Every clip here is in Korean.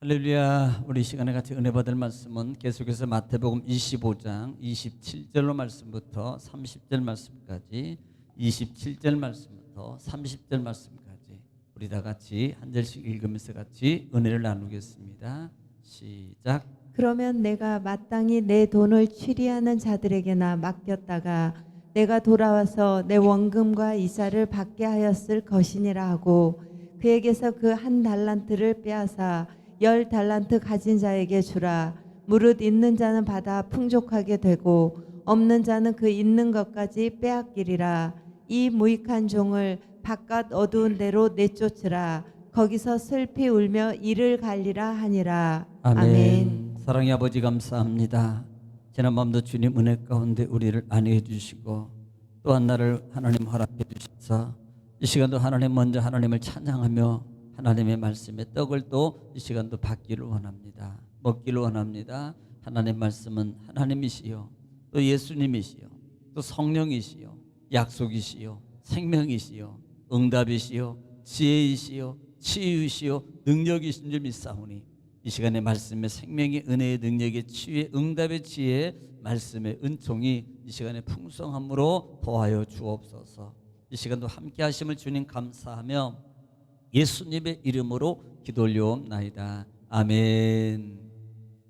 할렐루야. 우리 시간에 같이 은혜 받을 말씀은 계속해서 마태복음 25장 27절로 말씀부터 30절 말씀까지, 27절 말씀부터 30절 말씀까지 우리 다 같이 한 절씩 읽으면서 같이 은혜를 나누겠습니다. 시작. 그러면 내가 마땅히 내 돈을 취리하는 자들에게나 맡겼다가 내가 돌아와서 내 원금과 이자를 받게 하였을 것이니라 하고 그에게서 그 한 달란트를 빼앗아 10달란트 가진 자에게 주라. 무릇 있는 자는 받아 풍족하게 되고 없는 자는 그 있는 것까지 빼앗기리라. 이 무익한 종을 바깥 어두운 데로 내쫓으라. 거기서 슬피 울며 이를 갈리라 하니라. 아멘. 아멘. 사랑의 아버지 감사합니다. 지난밤도 주님 은혜 가운데 우리를 안위해 주시고 또한 날을 하나님 허락해 주셔서 이 시간도 하나님 먼저 하나님을 찬양하며 하나님의 말씀에 떡을 또 이 시간도 받기를 원합니다. 먹기를 원합니다. 하나님 말씀은 하나님이시요 또 예수님이시요 또 성령이시요 약속이시요 생명이시요 응답이시요 지혜이시요 치유이시요 능력이신 줄 믿사오니 이 시간에 말씀의 생명의 은혜의 능력의 치유의 응답의 지혜의 말씀의 은총이 이 시간에 풍성함으로 더하여 주옵소서. 이 시간도 함께 하심을 주님 감사하며 예수님의 이름으로 기도 올려옵나이다. 아멘.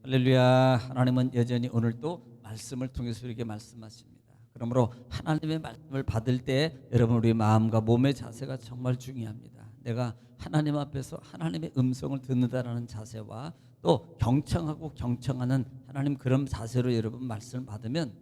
할렐루야. 하나님은 여전히 오늘도 말씀을 통해서 우리에게 말씀하십니다. 그러므로 하나님의 말씀을 받을 때 여러분 우리 마음과 몸의 자세가 정말 중요합니다. 내가 하나님 앞에서 하나님의 음성을 듣는다라는 자세와 또 경청하고 경청하는 하나님 그런 자세로 여러분 말씀을 받으면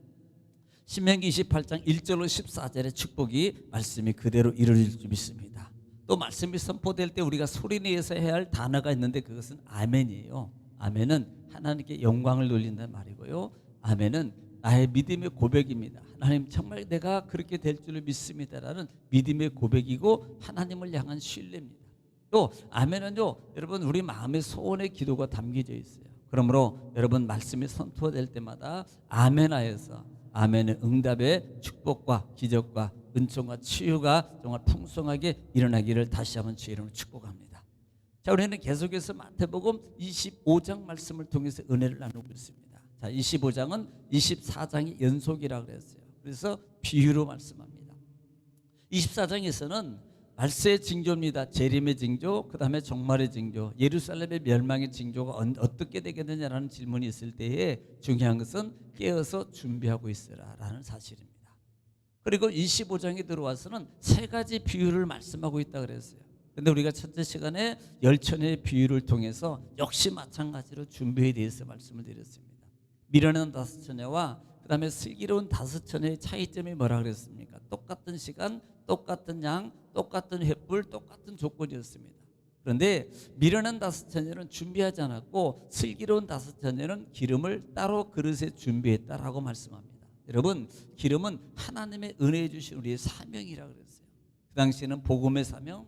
신명기 28장 1절로 14절의 축복이 말씀이 그대로 이루어질 줄 믿습니다. 또 말씀이 선포될 때 우리가 소리내서 해야 할 단어가 있는데 그것은 아멘이에요. 아멘은 하나님께 영광을 돌린다는 말이고요. 아멘은 나의 믿음의 고백입니다. 하나님 정말 내가 그렇게 될 줄을 믿습니다라는 믿음의 고백이고 하나님을 향한 신뢰입니다. 또 아멘은요 여러분 우리 마음의 소원의 기도가 담겨져 있어요. 그러므로 여러분 말씀이 선포될 때마다 아멘하여서 아멘의 응답의 축복과 기적과 은총과 치유가 정말 풍성하게 일어나기를 다시 한번 주의 이름으로 축복합니다. 자, 우리는 계속해서 마태복음 25장 말씀을 통해서 은혜를 나누고 있습니다. 자, 25장은 24장의 연속이라고 그랬어요. 그래서 비유로 말씀합니다. 24장에서는 말세의 징조입니다. 재림의 징조, 그 다음에 종말의 징조, 예루살렘의 멸망의 징조가 어떻게 되겠느냐라는 질문이 있을 때에 중요한 것은 깨어서 준비하고 있으라 라는 사실입니다. 그리고 25장에 들어와서는 세 가지 비유를 말씀하고 있다 그랬어요. 근데 우리가 첫째 시간에 열천의 비유를 통해서 역시 마찬가지로 준비에 대해서 말씀을 드렸습니다. 미련한 다섯 처녀와 그 다음에 슬기로운 다섯 처녀의 차이점이 뭐라 그랬습니까? 똑같은 시간, 똑같은 양, 똑같은 횃불, 똑같은 조건이었습니다. 그런데 미련한 다섯 처녀는 준비하지 않았고 슬기로운 다섯 처녀는 기름을 따로 그릇에 준비했다라고 말씀합니다. 여러분 기름은 하나님의 은혜해 주신 우리의 사명이라고 그랬어요. 그 당시에는 복음의 사명,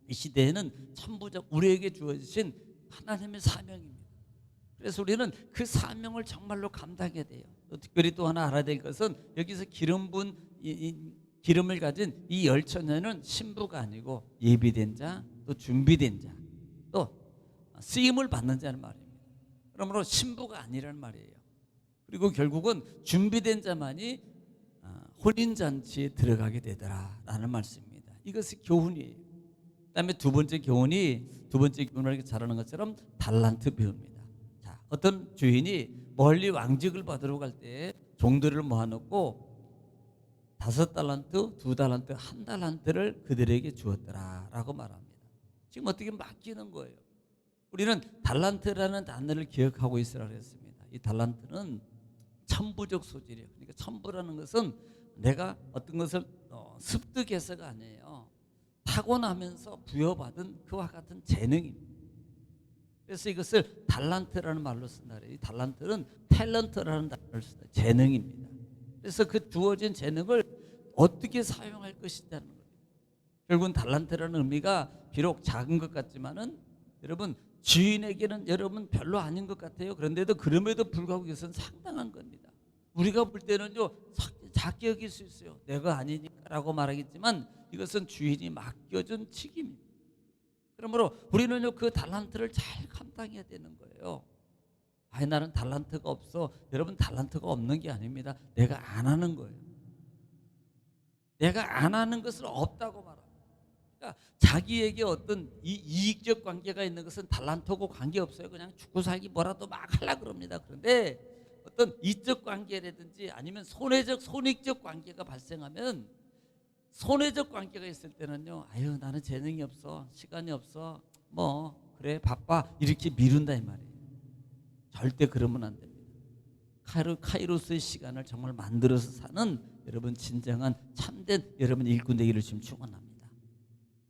이 시대에는 천부적 우리에게 주어진 하나님의 사명입니다. 그래서 우리는 그 사명을 정말로 감당해야 돼요. 또 특별히 또 하나 알아야 될 것은 여기서 기름 분 기름을 가진 이 열처녀는 신부가 아니고 예비된 자, 또 준비된 자, 또 쓰임을 받는 자는 말입니다. 그러므로 신부가 아니라는 말이에요. 그리고 결국은 준비된 자만이 혼인잔치에 들어가게 되더라라는 말씀입니다. 이것이 교훈이에요. 그다음에 두 번째 교훈을 잘하는 것처럼 달란트 배웁니다. 자, 어떤 주인이 멀리 왕직을 받으러 갈 때 종들을 모아놓고 5달란트, 2달란트, 1달란트를 그들에게 주었더라라고 말합니다. 지금 어떻게 맡기는 거예요? 우리는 달란트라는 단어를 기억하고 있으라 그랬습니다. 이 달란트는 천부적 소질이에요. 그러니까 천부라는 것은 내가 어떤 것을 습득해서가 아니에요. 타고나면서 부여받은 그와 같은 재능입니다. 그래서 이것을 달란트라는 말로 쓴다. 이 달란트는 탤런트라는 단어를 쓴다. 재능입니다. 그래서 그 주어진 재능을 어떻게 사용할 것이냐는 거예요. 결국은 달란트라는 의미가 비록 작은 것 같지만은 여러분 주인에게는 여러분 별로 아닌 것 같아요. 그런데도 그럼에도 불구하고 이것은 상당한 겁니다. 우리가 볼 때는요 작게 여길 수 있어요. 내가 아니니까라고 말하겠지만 이것은 주인이 맡겨준 책임입니다. 그러므로 우리는요 그 달란트를 잘 감당해야 되는 거예요. 아니 나는 달란트가 없어. 여러분 달란트가 없는 게 아닙니다. 내가 안 하는 거예요. 내가 안 하는 것을 없다고 말합니다. 그러니까 자기에게 어떤 이익적 관계가 있는 것은 달란트하고 관계없어요. 그냥 죽고 살기 뭐라도 막 하려고 그럽니다. 그런데 어떤 이적 관계라든지 아니면 손익적 관계가 발생하면, 손해적 관계가 있을 때는요, 아유 나는 재능이 없어, 시간이 없어, 뭐 그래 바빠, 이렇게 미룬다 이 말이에요. 절대 그러면 안 됩니다. 카이로스의 시간을 정말 만들어서 사는 여러분 진정한 참된 여러분 일꾼 되기를 지금 축원합니다.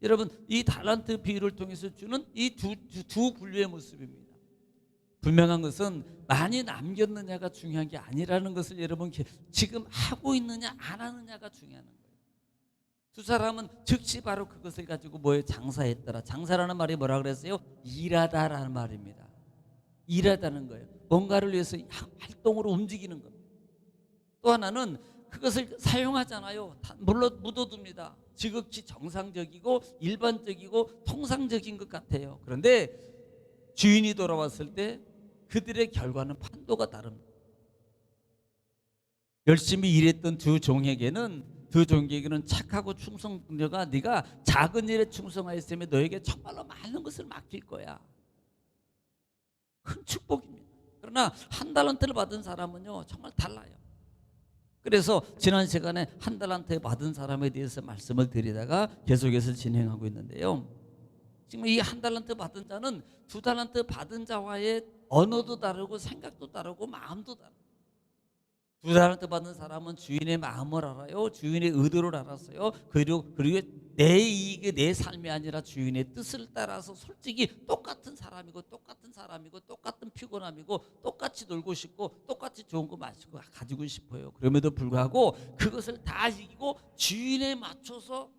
여러분 이 달란트 비유를 통해서 주는 이 두 분류의 모습입니다. 분명한 것은 많이 남겼느냐가 중요한 게 아니라는 것을 여러분 지금 하고 있느냐 안 하느냐가 중요한 거예요. 두 사람은 즉시 바로 그것을 가지고 뭐에 장사했더라. 장사라는 말이 뭐라 그랬어요? 일하다라는 말입니다. 일하다는 거예요. 뭔가를 위해서 활동으로 움직이는 겁니다. 또 하나는 그것을 사용하잖아요. 물론 묻어둡니다. 지극히 정상적이고 일반적이고 통상적인 것 같아요. 그런데 주인이 돌아왔을 때 그들의 결과는 판도가 다릅니다. 열심히 일했던 두 종에게는 착하고 충성녀가 네가 작은 일에 충성하였으면 너에게 정말로 많은 것을 맡길 거야. 큰 축복입니다. 그러나 한 달란트를 받은 사람은요 정말 달라요. 그래서 지난 시간에 한 달란트 받은 사람에 대해서 말씀을 드리다가 계속해서 진행하고 있는데요. 지금 이 한 달란트 받은 자는 두 달란트 받은 자와의 언어도 다르고 생각도 다르고 마음도 다르고, 두 달란트 받은 사람은 주인의 마음을 알아요. 주인의 의도를 알았어요. 그리고 내 이익이 내 삶이 아니라 주인의 뜻을 따라서 솔직히 똑같은 사람이고 똑같은 피곤함이고 똑같이 놀고 싶고 똑같이 좋은 거 마시고 가지고 싶어요. 그럼에도 불구하고 그것을 다 이기고 주인에 맞춰서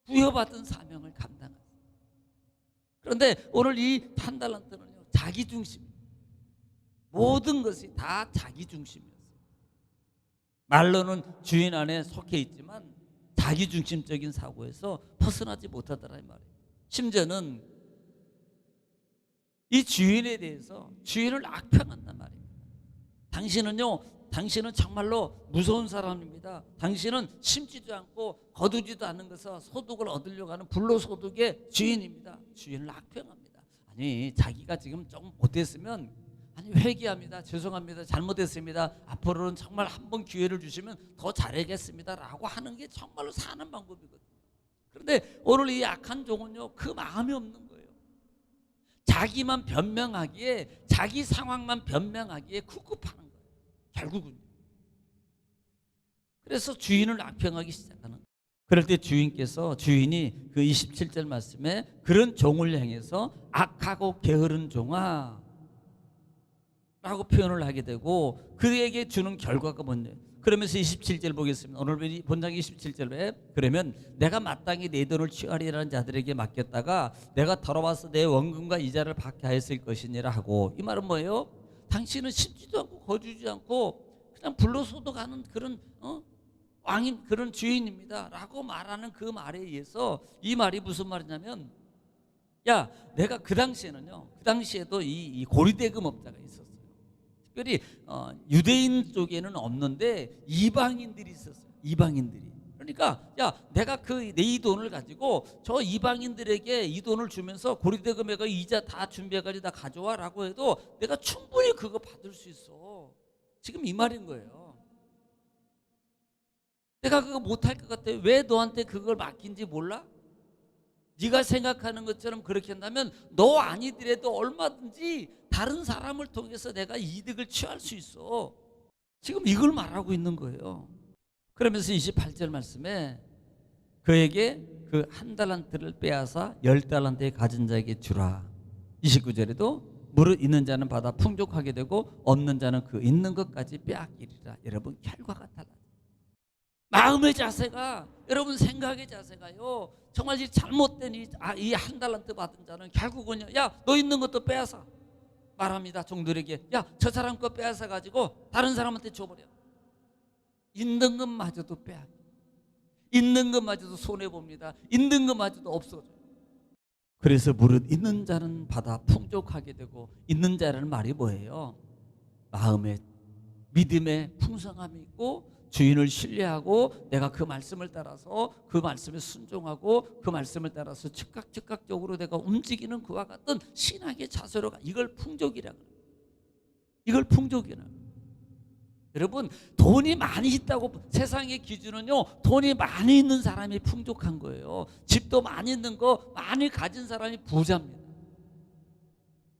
부여받은 사명을 감당하세요. 그런데 오늘 이 한 달란트는요 자기 중심, 모든 것이 다 자기 중심이었어요. 말로는 주인 안에 속해 있지만 자기 중심적인 사고에서 벗어나지 못하더라 이 말이에요. 심지어는 이 주인에 대해서 주인을 악평한단 말입니다. 당신은 정말로 무서운 사람입니다. 당신은 심지도 않고 거두지도 않는 것을 소득을 얻으려고 하는 불로소득의 주인입니다. 주인을 악평합니다. 아니 자기가 지금 좀 못했으면 회개합니다. 죄송합니다. 잘못했습니다. 앞으로는 정말 한번 기회를 주시면 더 잘하겠습니다 라고 하는 게 정말로 사는 방법이거든요. 그런데 오늘 이 악한 종은요 그 마음이 없는 거예요. 자기만 변명하기에, 자기 상황만 변명하기에 꿉꿉하는 거예요 결국은요. 그래서 주인을 악평하기 시작하는 거예요. 그럴 때 주인이 그 27절 말씀에 그런 종을 향해서 악하고 게으른 종아 라고 표현을 하게 되고, 그에게 주는 결과가 뭔지, 그러면서 27절 보겠습니다. 오늘 본장 27절에 그러면 내가 마땅히 내 돈을 취하리라는 자들에게 맡겼다가 내가 돌아와서 내 원금과 이자를 받게 하였을 것이니라 하고, 이 말은 뭐예요? 당신은 심지도 않고 거주지 않고 그냥 불로소득하는 그런 왕인 그런 주인입니다 라고 말하는 그 말에 의해서, 이 말이 무슨 말이냐면, 야 내가 그 당시에도 이 고리대금업자가 있었어요. 특별히 유대인 쪽에는 없는데 이방인들이 있었어요. 이방인들이. 그러니까 야 내가 내 이 돈을 가지고 저 이방인들에게 이 돈을 주면서 고리대금에가 이자 다 준비해가지고 다 가져와 라고 해도 내가 충분히 그거 받을 수 있어. 지금 이 말인 거예요. 내가 그거 못할 것 같아. 왜 너한테 그걸 맡긴지 몰라? 네가 생각하는 것처럼 그렇게 한다면 너 아니더라도 얼마든지 다른 사람을 통해서 내가 이득을 취할 수 있어. 지금 이걸 말하고 있는 거예요. 그러면서 28절 말씀에 그에게 그 한 달란트를 빼앗아 10달란트에 가진 자에게 주라. 29절에도 무릇 있는 자는 받아 풍족하게 되고 없는 자는 그 있는 것까지 빼앗기리라. 여러분 결과가 달라요. 마음의 자세가, 여러분 생각의 자세가요 정말 이 잘못된 이 한 달란트 받은 자는 결국은요, 야 너 있는 것도 빼앗아 말합니다. 종들에게 야 저 사람 거 빼앗아 가지고 다른 사람한테 줘버려. 있는 것마저도 빼앗겨. 있는 것마저도 손해봅니다. 있는 것마저도 없어져요. 그래서 무릇 있는 자는 받아 풍족하게 되고, 있는 자라는 말이 뭐예요? 마음에 믿음에 풍성함이 있고 주인을 신뢰하고 내가 그 말씀을 따라서 그 말씀에 순종하고 그 말씀을 따라서 즉각적으로 내가 움직이는 그와 같은 신학의 자세로 가. 이걸 풍족이라고 해요. 이걸 풍족이라고 해요. 여러분, 돈이 많이 있다고, 세상의 기준은요, 돈이 많이 있는 사람이 풍족한 거예요. 집도 많이 있는 거 많이 가진 사람이 부자입니다.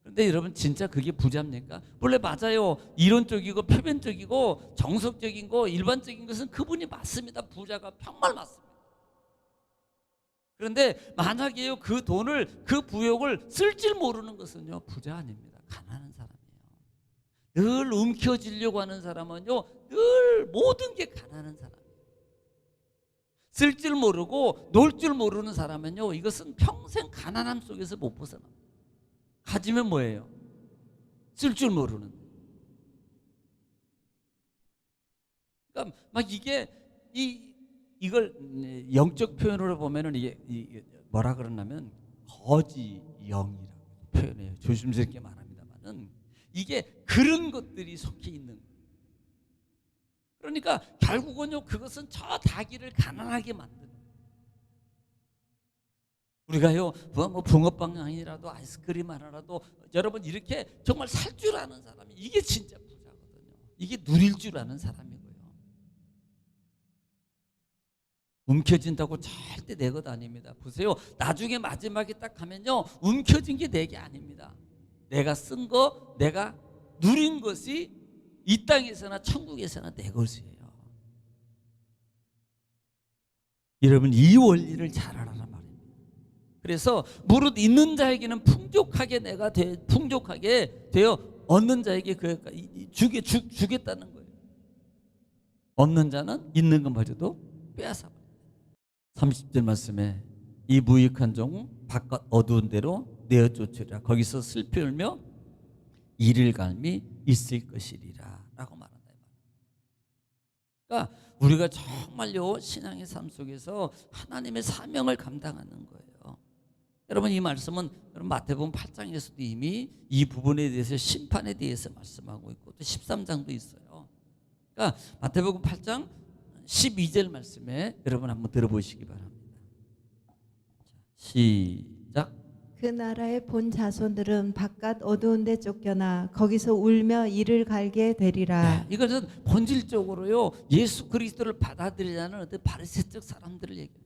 그런데 여러분, 진짜 그게 부자입니까? 원래 맞아요. 이론적이고 표면적이고 정석적인 거, 일반적인 것은 그분이 맞습니다. 부자가 정말 맞습니다. 그런데 만약에요, 그 돈을, 그 부역을 쓸 줄 모르는 것은요, 부자 아닙니다. 가난한 사람이에요. 늘 움켜쥐려고 하는 사람은요, 늘 모든 게 가난한 사람이에요. 쓸 줄 모르고 놀 줄 모르는 사람은요, 이것은 평생 가난함 속에서 못 벗어납니다. 가지면 뭐예요? 쓸 줄 모르는. 그러니까 막 이게 이걸 영적 표현으로 보면은 이게 뭐라 그러냐면 거지 영이라고 표현해요. 조심스럽게 말합니다만은 이게 그런 것들이 속해 있는 거예요. 그러니까 결국은요, 그것은 저 자기를 가난하게 만드는 거예요. 우리가요, 뭐 붕어빵 아니라도 아이스크림 하나라도 여러분 이렇게 정말 살 줄 아는 사람이 이게 진짜 부자거든요. 이게 누릴 줄 아는 사람이고요. 움켜진다고 절대 내 것 아닙니다. 보세요, 나중에 마지막에 딱 가면요, 움켜진 게 내 게 아닙니다. 내가 쓴 거, 내가 누린 것이 이 땅에서나 천국에서나 내 것이에요. 여러분, 이 원리를 잘 알아라 말입니다. 그래서 무릇 있는 자에게는 풍족하게 되어 얻는 자에게 주겠다는 거예요. 얻는 자는 있는 것마저도 빼앗아 버립니다. 30절 말씀에 이 무익한 종 바깥 어두운 데로 내어 쫓으리라. 거기서 슬피 울며 이를 갈미 있을 것이리라 라고 말한다. 그러니까 우리가 정말요, 신앙의 삶 속에서 하나님의 사명을 감당하는 거예요. 여러분, 이 말씀은 여러분 마태복음 8장에서도 이미 이 부분에 대해서, 심판에 대해서 말씀하고 있고, 또 13장도 있어요. 그러니까 마태복음 8장 12절 말씀에 여러분 한번 들어보시기 바랍니다. 시작. 그 나라의 본 자손들은 바깥 어두운 데 쫓겨나 거기서 울며 이를 갈게 되리라. 네, 이것은 본질적으로요, 예수 그리스도를 받아들이지 않은 어떤 바리새적 사람들을 얘기해요.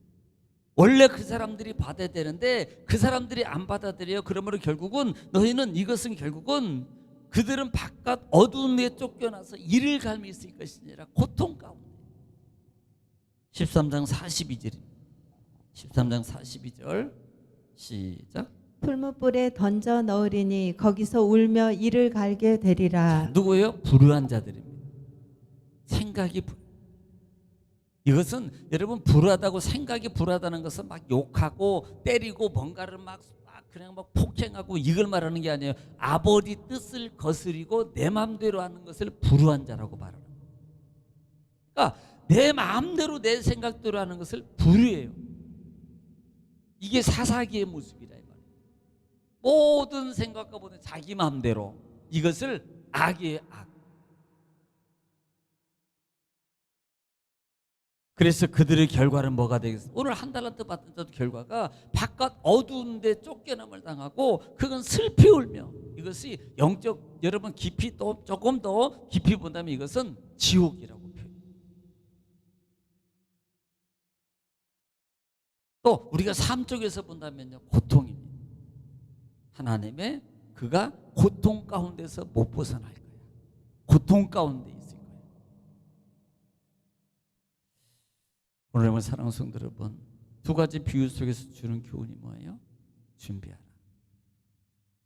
원래 그 사람들이 받아야 되는데 그 사람들이 안 받아들여요. 그러므로 결국은 너희는, 이것은 결국은 그들은 바깥 어두운 데 쫓겨나서 이를 갈미 있을 것이니라. 고통 가운데. 13장 42절입니다. 13장 42절 시작. 풀무불에 던져 넣으리니 거기서 울며 이를 갈게 되리라. 누구예요? 불의한 자들입니다. 생각이 이것은 여러분, 불하다고, 생각이 불하다는 것은 막 욕하고 때리고 뭔가를 막 그냥 막 폭행하고 이걸 말하는 게 아니에요. 아버지 뜻을 거스리고 내 마음대로 하는 것을 불의한 자라고 말하는 거예요. 그러니까 내 마음대로 내 생각대로 하는 것을 불의해요. 이게 사사기의 모습이라 이 말이에요. 모든 생각과 모든 자기 마음대로, 이것을 악의 악. 그래서 그들의 결과는 뭐가 되겠어요? 오늘 한 달란트 받던 결과가 바깥 어두운 데 쫓겨남을 당하고 그건 슬피 울며, 이것이 영적, 여러분 깊이 또 조금 더 깊이 본다면 이것은 지옥이라고 표현해요. 또 우리가 삶 쪽에서 본다면요, 고통입니다. 하나님의 그가 고통 가운데서 못 벗어날 거야. 고통 가운데 있을 거예요. 오늘 사랑하는 성도 여러분, 두 가지 비유 속에서 주는 교훈이 뭐예요? 준비하라.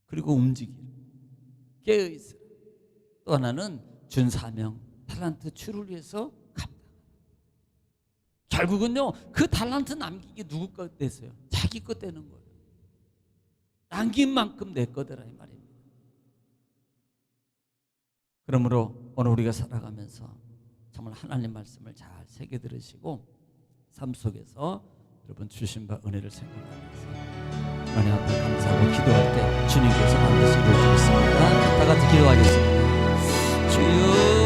그리고 움직이라. 깨어있으라. 또 하나는 준 사명, 달란트 추를 위해서 감당. 결국은요, 그 달란트 남기기 누구 것 됐어요? 자기 것 되는 거예요. 남긴 만큼 내 거더라 이 말입니다. 그러므로 오늘 우리가 살아가면서 정말 하나님 말씀을 잘 새겨 들으시고 삶 속에서 여러분 주신 바 은혜를 생각하면서 하나님 앞에 감사하고 기도할 때 주님께서 반드시 이루어주겠습니다. 다 같이 기도하겠습니다. 주여